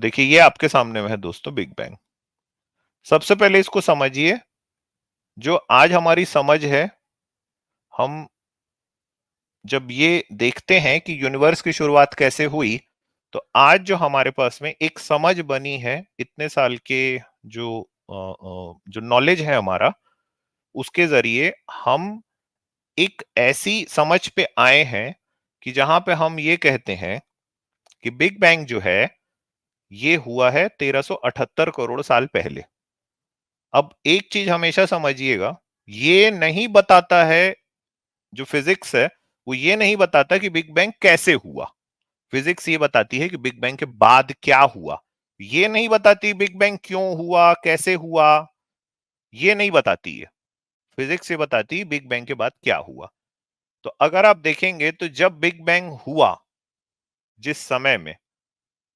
देखिए ये आपके सामने में है दोस्तों बिग बैंग। सबसे पहले इसको समझिए। जो आज हमारी समझ है, हम जब ये देखते हैं कि यूनिवर्स की शुरुआत कैसे हुई, तो आज जो हमारे पास में एक समझ बनी है इतने साल के जो नॉलेज है हमारा, उसके जरिए हम एक ऐसी समझ पे आए हैं कि जहां पे हम ये कहते हैं कि बिग बैंग जो है ये हुआ है 1378 करोड़ साल पहले। अब एक चीज हमेशा समझिएगा, ये नहीं बताता है, जो फिजिक्स है वो ये नहीं बताता कि बिग बैंग कैसे हुआ। फिजिक्स ये बताती है कि बिग बैंग के बाद क्या हुआ। ये नहीं बताती बिग बैंग क्यों हुआ, कैसे हुआ, ये नहीं बताती है। फिजिक्स ये बताती है बिग बैंग के बाद क्या हुआ। तो अगर आप देखेंगे तो जब बिग बैंग हुआ, जिस समय में,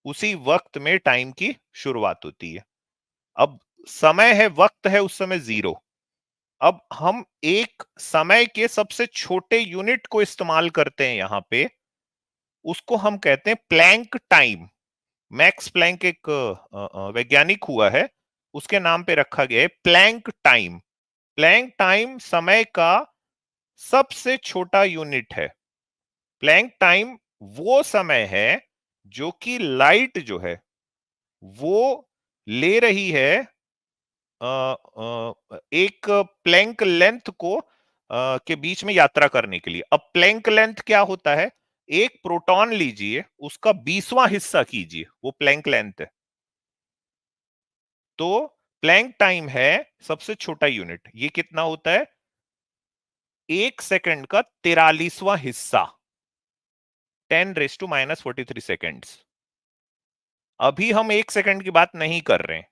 उसी वक्त में टाइम की शुरुआत होती है। अब समय है, वक्त है उस समय जीरो। अब हम एक समय के सबसे छोटे यूनिट को इस्तेमाल करते हैं यहां पे, उसको हम कहते हैं प्लैंक टाइम। मैक्स प्लैंक एक वैज्ञानिक हुआ है, उसके नाम पे रखा गया है प्लैंक टाइम। प्लैंक टाइम समय का सबसे छोटा यूनिट है। प्लैंक टाइम वो समय है जो कि लाइट जो है वो ले रही है एक प्लैंक लेंथ को के बीच में यात्रा करने के लिए। अब प्लैंक लेंथ क्या होता है? एक प्रोटॉन लीजिए, उसका 20वां हिस्सा कीजिए, वो प्लैंक लेंथ है। तो प्लैंक टाइम है सबसे छोटा यूनिट। ये कितना होता है? 1 सेकंड का 43वां हिस्सा, 10⁻⁻43 सेकेंड्स। अभी हम 1 सेकंड की बात नहीं कर रहे हैं।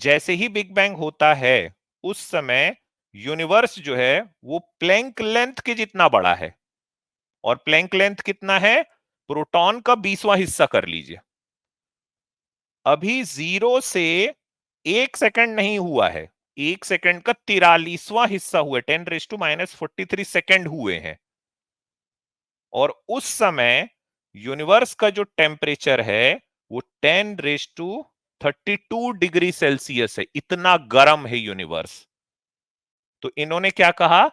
जैसे ही बिग बैंग होता है, उस समय यूनिवर्स जो है वो प्लैंक लेंथ के जितना बड़ा है। और प्लैंक लेंथ कितना है? प्रोटॉन का 20वां हिस्सा कर लीजिए। अभी 0 से 1 सेकंड नहीं हुआ है, 1 सेकंड का 43वां हिस्सा हुआ, 10⁻⁻43 सेकेंड हुए हैं। और उस समय यूनिवर्स का जो टेम्परेचर है वो 10⁻32 डिग्री सेल्सियस है। इतना गर्म है यूनिवर्स। तो इन्होंने क्या कहा?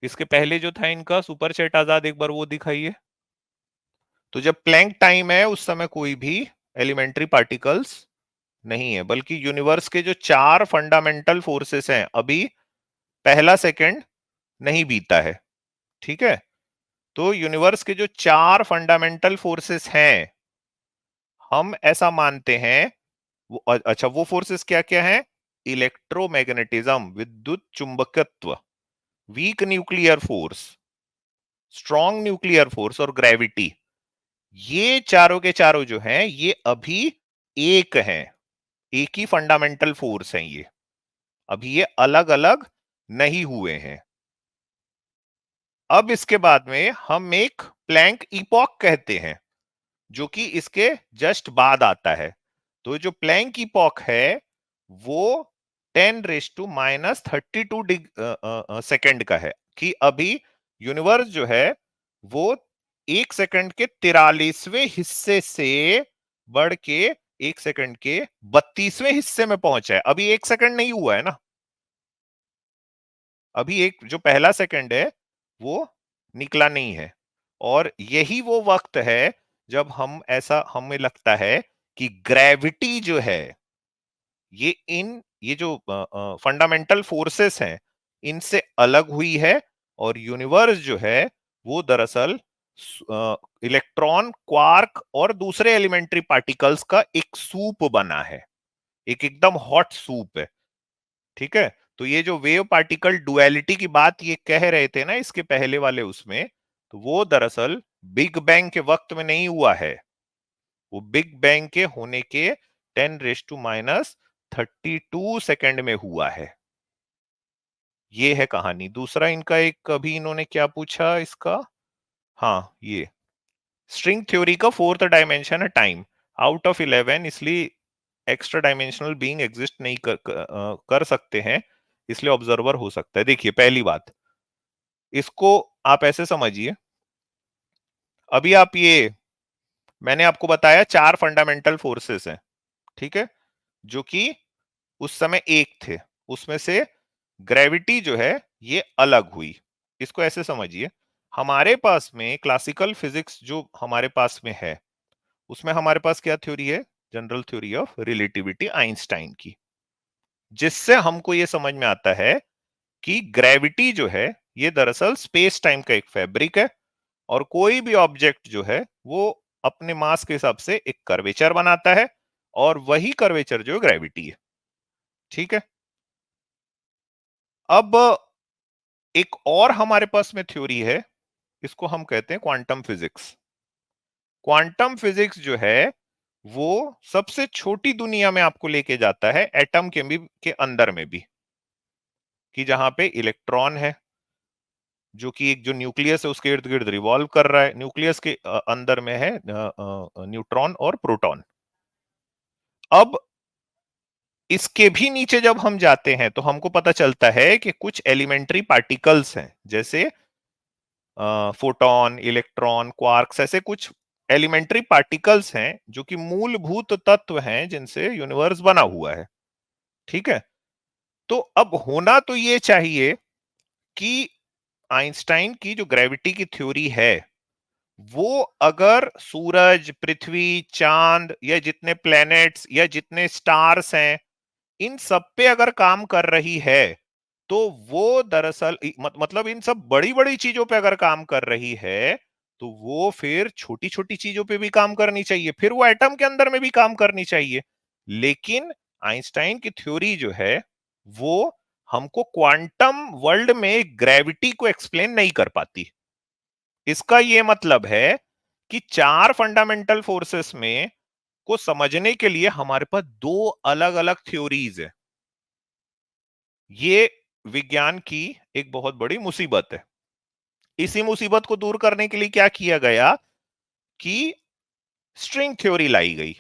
इसके पहले जो था इनका सुपर चैट आजाद, एक बार वो दिखाइए। तो जब प्लैंक टाइम है उस समय कोई भी एलिमेंट्री पार्टिकल्स नहीं है, बल्कि यूनिवर्स के जो 4 फंडामेंटल फोर्सेस हैं, अभी पहला सेकंड नहीं बीता है। ठीक है? तो यूनिवर्स के जो 4 फंडामेंटल फोर्सेस हैं, हम ऐसा मानते हैं अच्छा, वो फोर्सेस क्या क्या हैं? इलेक्ट्रोमैग्नेटिज्म, विद्युत चुंबकत्व, weak nuclear force, strong nuclear force और ग्रेविटी। ये चारों के चारों जो हैं ये अभी एक हैं, एक ही फंडामेंटल फोर्स हैं ये। अभी ये अलग अलग नहीं हुए हैं। अब इसके बाद में हम एक प्लैंक इपॉक कहते हैं, जो कि इसके जस्ट बाद आता है। तो जो प्लैंक इपॉक है वो 10⁻32 सेकेंड का है, कि अभी यूनिवर्स जो है वो 1 सेकंड के 43वें हिस्से से बढ़ के 1 सेकंड के 32वें हिस्से में पहुंचा है। अभी 1 सेकंड नहीं हुआ है ना। अभी एक जो पहला सेकंड है वो निकला नहीं है। और यही वो वक्त है जब हमें लगता है कि ग्रेविटी जो है ये जो फंडामेंटल फोर्सेस हैं इनसे अलग हुई है। और यूनिवर्स जो है वो दरअसल इलेक्ट्रॉन, क्वार्क और दूसरे एलिमेंट्री पार्टिकल्स का एक सूप बना है, एक एकदम हॉट सूप है। ठीक है? तो ये जो वेव पार्टिकल डुअलिटी की बात ये कह रहे थे ना इसके पहले वाले उसमें, तो वो दरअसल बिग बैंग के वक्त में नहीं हुआ है। वो बिग बैंग के होने के 10⁻32 सेकेंड में हुआ है। ये है कहानी। दूसरा इनका एक अभी इन्होंने क्या पूछा इसका, हाँ ये स्ट्रिंग थ्योरी का फोर्थ डायमेंशन है टाइम, आउट ऑफ 11, इसलिए एक्स्ट्रा डायमेंशनल बीइंग एग्जिस्ट नहीं कर सकते हैं, इसलिए ऑब्जर्वर हो सकता है। देखिए पहली बात, इसको आप ऐसे समझिए, अभी आप ये मैंने आपको बताया 4 फंडामेंटल फोर्सेस हैं, ठीक है, जो कि उस समय एक थे, उसमें से ग्रेविटी जो है ये अलग हुई। इसको ऐसे समझिए, हमारे पास में क्लासिकल फिजिक्स जो हमारे पास में है, उसमें हमारे पास क्या थ्योरी है? General theory of relativity Einstein की, जिससे हमको ये समझ में आता है कि ग्रेविटी जो है ये दरअसल स्पेस टाइम का एक फैब्रिक है, और कोई भी ऑब्जेक्ट जो है वो अपने मास के हिसाब से एक कर्वेचर बनाता है, और वही कर्वेचर जो ग्रेविटी है, ठीक है। अब एक और हमारे पास में थ्योरी है, इसको हम कहते हैं क्वांटम फिजिक्स। क्वांटम फिजिक्स जो है वो सबसे छोटी दुनिया में आपको लेके जाता है, एटम के अंदर में भी, कि जहां पे इलेक्ट्रॉन है जो कि एक जो न्यूक्लियस है उसके इर्द गिर्द रिवॉल्व कर रहा है, न्यूक्लियस के अंदर में है न्यूट्रॉन और प्रोटॉन। अब इसके भी नीचे जब हम जाते हैं तो हमको पता चलता है कि कुछ एलिमेंट्री पार्टिकल्स हैं, जैसे फोटॉन, इलेक्ट्रॉन, क्वार्क्स, ऐसे कुछ एलिमेंट्री पार्टिकल्स हैं जो कि मूलभूत तत्व हैं जिनसे यूनिवर्स बना हुआ है, ठीक है। तो अब होना तो ये चाहिए कि आइंस्टाइन की जो ग्रेविटी की थ्योरी है वो अगर सूरज, पृथ्वी, चांद या जितने प्लैनेट्स या जितने स्टार्स हैं इन सब पे अगर काम कर रही है, तो वो दरअसल मतलब इन सब बड़ी बड़ी चीजों पे अगर काम कर रही है, तो वो फिर छोटी छोटी चीजों पे भी काम करनी चाहिए, फिर वो एटम के अंदर में भी काम करनी चाहिए। लेकिन आइंस्टाइन की थ्योरी जो है वो हमको क्वांटम वर्ल्ड में ग्रेविटी को एक्सप्लेन नहीं कर पाती। इसका ये मतलब है कि 4 फंडामेंटल फोर्सेस में को समझने के लिए हमारे पास 2 अलग अलग थ्योरीज है। ये विज्ञान की एक बहुत बड़ी मुसीबत है। इसी मुसीबत को दूर करने के लिए क्या किया गया कि स्ट्रिंग थ्योरी लाई गई।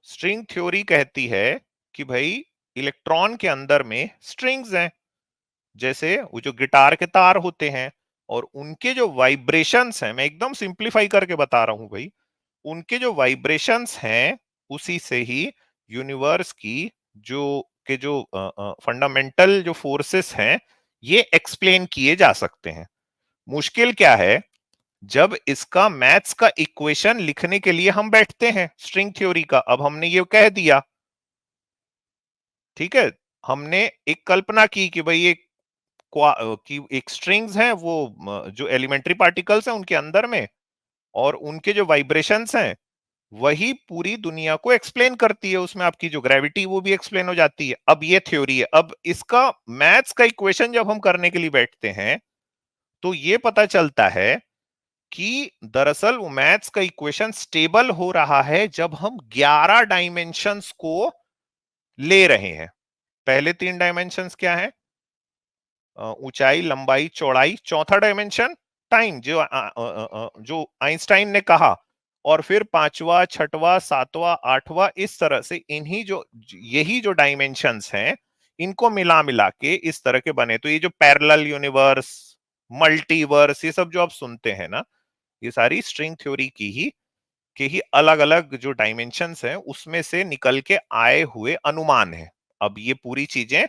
स्ट्रिंग थ्योरी कहती है कि भाई इलेक्ट्रॉन के अंदर में स्ट्रिंग्स हैं, जैसे वो जो गिटार के तार होते हैं, और उनके जो वाइब्रेशंस हैं, मैं एकदम सिंप्लीफाई करके बता रहा हूं भाई, उनके जो वाइब्रेशंस हैं उसी से ही यूनिवर्स की जो फंडामेंटल जो फोर्सेस हैं ये एक्सप्लेन किए जा सकते हैं। मुश्किल क्या है, जब इसका मैथ्स का इक्वेशन लिखने के लिए हम बैठते हैं स्ट्रिंग थ्योरी का, अब हमने ये कह दिया, ठीक है, हमने एक कल्पना की कि भाई एक स्ट्रिंग्स हैं वो जो एलिमेंट्री पार्टिकल्स हैं उनके अंदर में, और उनके जो वाइब्रेशंस हैं वही पूरी दुनिया को एक्सप्लेन करती है, उसमें आपकी जो ग्रेविटी वो भी एक्सप्लेन हो जाती है। अब ये थ्योरी है, अब इसका मैथ्स का इक्वेशन जब हम करने के लिए बैठते हैं तो ये पता चलता है कि दरअसल वो मैथ्स का इक्वेशन स्टेबल हो रहा है जब हम 11 डायमेंशंस को ले रहे हैं। पहले 3 डायमेंशंस क्या है? ऊंचाई, लंबाई, चौड़ाई। चौथा डायमेंशन टाइम, जो आइंस्टाइन ने कहा। और फिर पांचवा, छठवा, सातवां, आठवां, इस तरह से यही जो डायमेंशंस हैं इनको मिला मिला के इस तरह के बने। तो ये जो पैरेलल यूनिवर्स, मल्टीवर्स, ये सब जो आप सुनते हैं ना, ये सारी स्ट्रिंग थ्योरी की ही के ही अलग अलग जो डायमेंशंस हैं उसमें से निकल के आए हुए अनुमान है। अब ये पूरी चीजें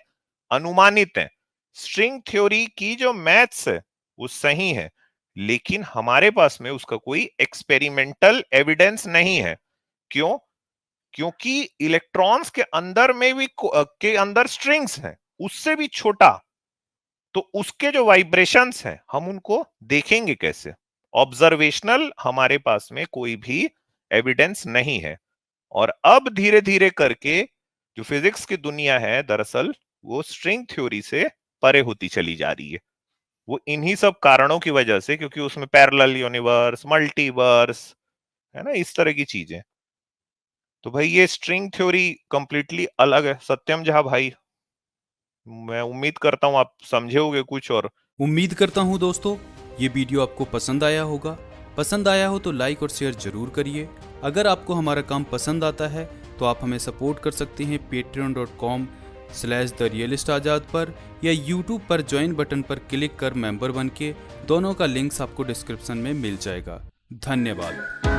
अनुमानित हैं। स्ट्रिंग थ्योरी की जो मैथ्स है वो सही है, लेकिन हमारे पास में उसका कोई एक्सपेरिमेंटल एविडेंस नहीं है। क्यों? क्योंकि इलेक्ट्रॉन्स के अंदर में भी के अंदर स्ट्रिंग्स हैं, उससे भी छोटा, तो उसके जो वाइब्रेशंस हैं हम उनको देखेंगे कैसे? ऑब्जर्वेशनल हमारे पास में कोई भी एविडेंस नहीं है। और अब धीरे धीरे करके जो फिजिक्स की दुनिया है दरअसल वो स्ट्रिंग थ्योरी से परे होती चली जा रही है। वो इन्हीं सब कारणों की वजह से, क्योंकि उसमें पैरेलल यूनिवर्स, मल्टीवर्स, है ना, इस तरह की चीजें। तो भाई ये स्ट्रिंग थ्योरी कंप्लीटली अलग है। सत्यम झा भाई, मैं उम्मीद करता हूं आप समझे होगे कुछ। और उम्मीद करता हूँ दोस्तों ये वीडियो आपको पसंद आया होगा। पसंद आया हो तो लाइक और शेयर जरूर करिए। अगर आपको हमारा काम पसंद आता है तो आप हमें सपोर्ट कर सकते हैं patreon.com/therealistajad पर, या YouTube पर ज्वाइन बटन पर क्लिक कर मेंबर बन के। दोनों का लिंक्स आपको डिस्क्रिप्शन में मिल जाएगा। धन्यवाद।